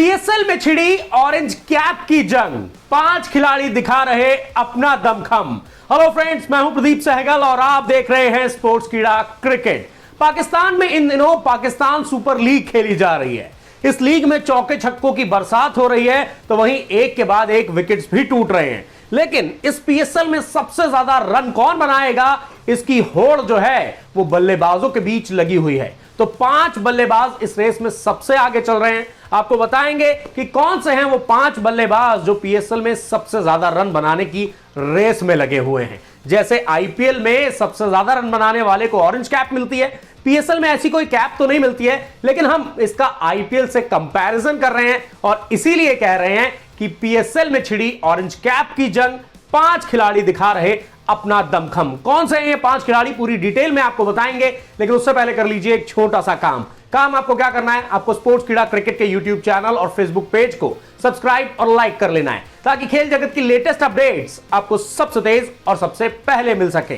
PSL में छिड़ी orange cap की जंग, 5 खिलाड़ी दिखा रहे अपना दमखम। हेलो फ्रेंड्स, मैं हूं प्रदीप सहगल और आप देख रहे हैं स्पोर्ट्स कीड़ा क्रिकेट। पाकिस्तान में इन दिनों पाकिस्तान सुपर लीग खेली जा रही है। इस लीग में चौके छक्कों की बरसात हो रही है, तो वहीं एक के बाद एक विकेट्स भी टूट रहे हैं। लेकिन इस पीएसएल में सबसे ज्यादा रन कौन बनाएगा, इसकी होड़ जो है वो बल्लेबाजों के बीच लगी हुई है। तो 5 बल्लेबाज इस रेस में सबसे आगे चल रहे हैं। आपको बताएंगे कि कौन से हैं वो 5 बल्लेबाज जो पीएसएल में सबसे ज्यादा रन बनाने की रेस में लगे हुए हैं। जैसे आईपीएल में सबसे ज्यादा रन बनाने वाले को ऑरेंज कैप मिलती है, पीएसएल में ऐसी कोई कैप तो नहीं मिलती है, लेकिन हम इसका आईपीएल से कंपैरिजन कर रहे हैं और इसीलिए कह रहे हैं कि पीएसएल में छिड़ी ऑरेंज कैप की जंग, 5 खिलाड़ी दिखा रहे अपना दमखम। कौन से हैं ये 5 खिलाड़ी, पूरी डिटेल में आपको बताएंगे, लेकिन उससे पहले कर लीजिए एक छोटा सा काम। आपको क्या करना है, आपको स्पोर्ट्स कीड़ा क्रिकेट के यूट्यूब चैनल और फेसबुक पेज को सब्सक्राइब और लाइक कर लेना है, ताकि खेल जगत की लेटेस्ट अपडेट्स आपको सबसे तेज और सबसे पहले मिल सके।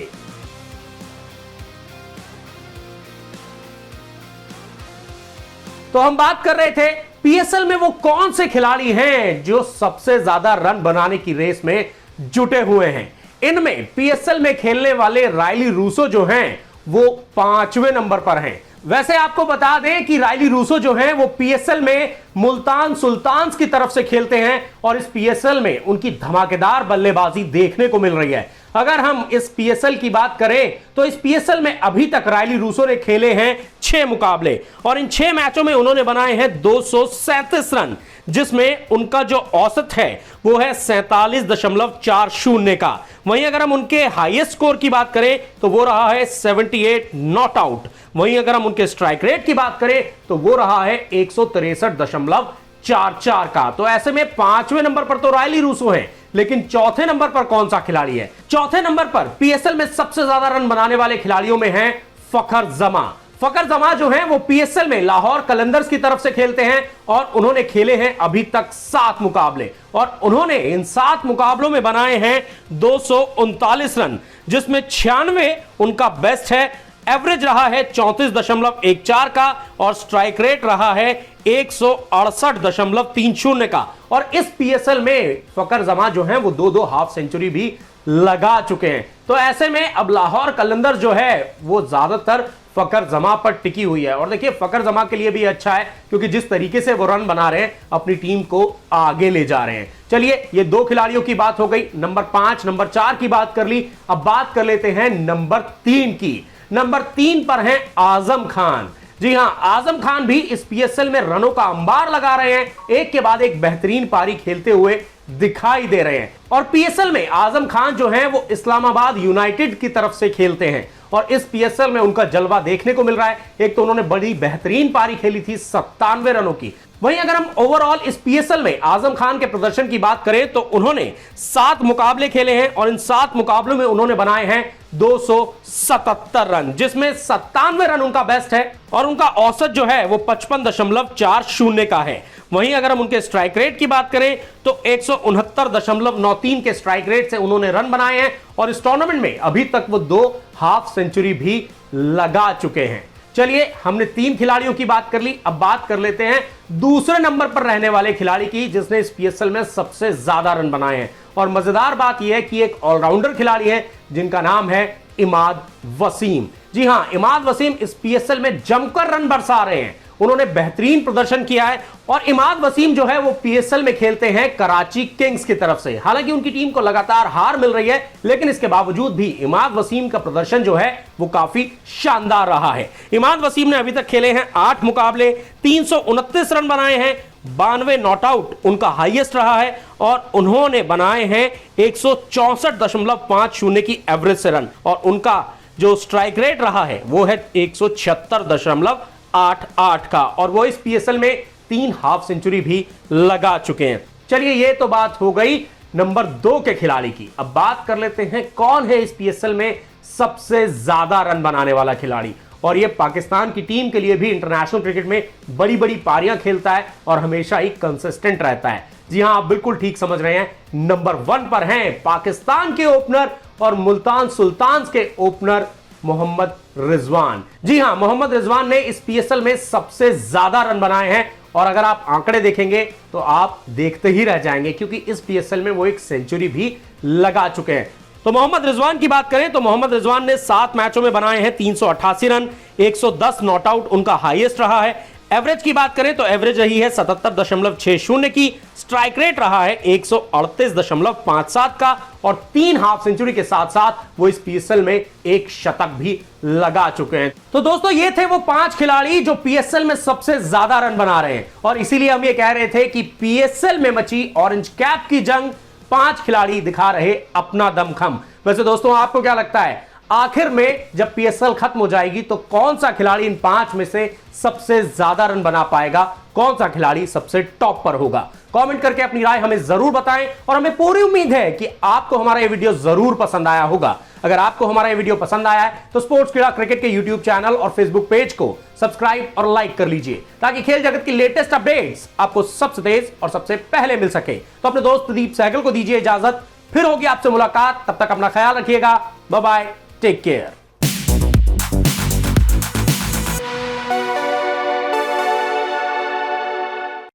तो हम बात कर रहे थे पीएसएल में वो कौन से खिलाड़ी हैं जो सबसे ज्यादा रन बनाने की रेस में जुटे हुए हैं। इनमें पीएसएल में खेलने वाले रायली रूसो जो हैं वो 5वें नंबर पर हैं। वैसे आपको बता दें कि रायली रूसो जो हैं वो पीएसएल में मुल्तान सुल्तान्स की तरफ से खेलते हैं और इस पीएसएल में उनकी धमाकेदार बल्लेबाजी देखने को मिल रही है। अगर हम इस पीएसएल की बात करें तो इस पीएसएल में अभी तक रायली रूसो ने खेले हैं 6 मुकाबले और इन 6 मैचों में उन्होंने बनाए हैं 237 रन, जिसमें उनका जो औसत है वो है 47.40 का। वहीं अगर हम उनके हाईएस्ट स्कोर की बात करें तो वो रहा है 78 नॉट आउट। वहीं अगर हम उनके स्ट्राइक रेट की बात करें तो वो रहा है 163.44 का। तो ऐसे में 5वें नंबर पर तो रायली रूसो है, लेकिन चौथे नंबर पर कौन सा खिलाड़ी है? चौथे नंबर पर पीएसएल में सबसे ज्यादा रन बनाने वाले खिलाड़ियों में हैं फखर जमा। फखर जमा जो है वो पीएसएल में लाहौर कलंदर्स की तरफ से खेलते हैं और उन्होंने खेले हैं अभी तक 7 मुकाबले और उन्होंने इन 7 मुकाबलों में बनाए हैं 239 रन, जिसमें 96 उनका बेस्ट है। एवरेज रहा है 34.14 का और स्ट्राइक रेट रहा है 168.30 का। और इस पीएसएल में फखर जमा जो है वो 2 हाफ सेंचुरी भी लगा चुके हैं। तो ऐसे में अब लाहौर कलंदर जो है वो ज्यादातर फखर जमा पर टिकी हुई है और देखिए फखर जमा के लिए भी अच्छा है, क्योंकि जिस तरीके से वो रन बना रहे हैं अपनी टीम को आगे ले जा रहे हैं। चलिए, ये 2 खिलाड़ियों की बात हो गई। नंबर 5, नंबर 4 की बात कर ली। अब बात कर लेते हैं नंबर 3 की। नंबर 3 पर हैं आजम खान। जी हां, आजम खान भी इस पीएसएल में रनों का अंबार लगा रहे हैं, एक के बाद एक बेहतरीन पारी खेलते हुए दिखाई दे रहे हैं। और पीएसएल में आजम खान जो हैं वो इस्लामाबाद यूनाइटेड की तरफ से खेलते हैं और इस पीएसएल में उनका जलवा देखने को मिल रहा है। एक तो उन्होंने बड़ी बेहतरीन पारी खेली थी 97 रनों की। वहीं अगर हम ओवरऑल इस पीएसएल में आजम खान के प्रदर्शन की बात करें तो उन्होंने 7 मुकाबले खेले हैं और इन 7 मुकाबलों में उन्होंने बनाए हैं 277 रन, जिसमें 97 रन उनका बेस्ट है और उनका औसत जो है वो 55.40 का है। वहीं अगर हम उनके स्ट्राइक रेट की बात करें तो 169.93 के स्ट्राइक रेट से उन्होंने रन बनाए हैं और इस टूर्नामेंट में अभी तक वो 2 हाफ सेंचुरी भी लगा चुके हैं। चलिए, हमने 3 खिलाड़ियों की बात कर ली। अब बात कर लेते हैं दूसरे नंबर पर रहने वाले खिलाड़ी की, जिसने इस पीएसएल में सबसे ज्यादा रन बनाए हैं। और मजेदार बात यह है कि एक ऑलराउंडर खिलाड़ी है जिनका नाम है इमाद वसीम। जी हां, इमाद वसीम इस पीएसएल में जमकर रन बरसा रहे हैं। उन्होंने बेहतरीन प्रदर्शन किया है और इमाद वसीम जो है वो पीएसएल में खेलते हैं कराची किंग्स की तरफ से। हालांकि उनकी टीम को लगातार हार मिल रही है, लेकिन इसके बावजूद भी इमाद वसीम का प्रदर्शन जो है वो काफी शानदार रहा है। इमाद वसीम ने अभी तक खेले हैं 8 मुकाबले, 329 रन बनाए हैं, 92 नॉट आउट उनका हाईएस्ट रहा है और उन्होंने बनाए हैं 164.50 की एवरेज से रन और उनका जो स्ट्राइक रेट रहा है वो है 176.88 का और वो इस पीएसएल में 3 हाफ सेंचुरी भी लगा चुके हैं। चलिए, ये तो बात हो गई नंबर 2 के खिलाड़ी की। अब बात कर लेते हैं कौन है इस पीएसएल में सबसे ज्यादा रन बनाने वाला खिलाड़ी। और ये पाकिस्तान की टीम के लिए भी इंटरनेशनल क्रिकेट में बड़ी बड़ी पारियां खेलता है और हमेशा ही कंसिस्टेंट रहता है। जी हां, आप बिल्कुल ठीक समझ रहे हैं। नंबर 1 पर हैं पाकिस्तान के ओपनर और मुल्तान सुल्तान्स के ओपनर मोहम्मद रिजवान। जी हां, मोहम्मद रिजवान ने इस पीएसएल में सबसे ज्यादा रन बनाए हैं और अगर आप आंकड़े देखेंगे तो आप देखते ही रह जाएंगे, क्योंकि इस पीएसएल में वो एक सेंचुरी भी लगा चुके हैं। तो मोहम्मद रिजवान की बात करें तो मोहम्मद रिजवान ने 7 मैचों में बनाए हैं 388 रन, 110 नॉट आउट उनका हाईएस्ट रहा है। एवरेज की बात करें तो एवरेज रही है 77.60 की, स्ट्राइक रेट रहा है 138.57 का, और 3 हाफ सेंचुरी के साथ साथ वो इस पीएसएल में एक शतक भी लगा चुके हैं। तो दोस्तों ये थे वो 5 खिलाड़ी जो पीएसएल में सबसे ज्यादा रन बना रहे हैं, और इसीलिए हम ये कह रहे थे कि पीएसएल में मची ऑरेंज कैप की जंग, 5 खिलाड़ी दिखा रहे अपना दमखम। वैसे दोस्तों आपको क्या लगता है, आखिर में जब पीएसएल खत्म हो जाएगी तो कौन सा खिलाड़ी इन 5 में से सबसे ज्यादा रन बना पाएगा, कौन सा खिलाड़ी सबसे टॉप पर होगा? कमेंट करके अपनी राय हमें जरूर बताएं, और हमें पूरी उम्मीद है कि आपको हमारा ये वीडियो जरूर पसंद आया होगा। अगर आपको हमारा ये वीडियो पसंद आया है तो स्पोर्ट्स कीड़ा क्रिकेट के यूट्यूब चैनल और फेसबुक पेज को सब्सक्राइब और लाइक कर लीजिए, ताकि खेल जगत की लेटेस्ट अपडेट्स आपको सबसे तेज और सबसे पहले मिल सके। तो अपने दोस्त प्रदीप सहगल को दीजिए इजाजत, फिर होगी आपसे मुलाकात, तब तक अपना ख्याल रखिएगा, बाय बाय, टेक केयर।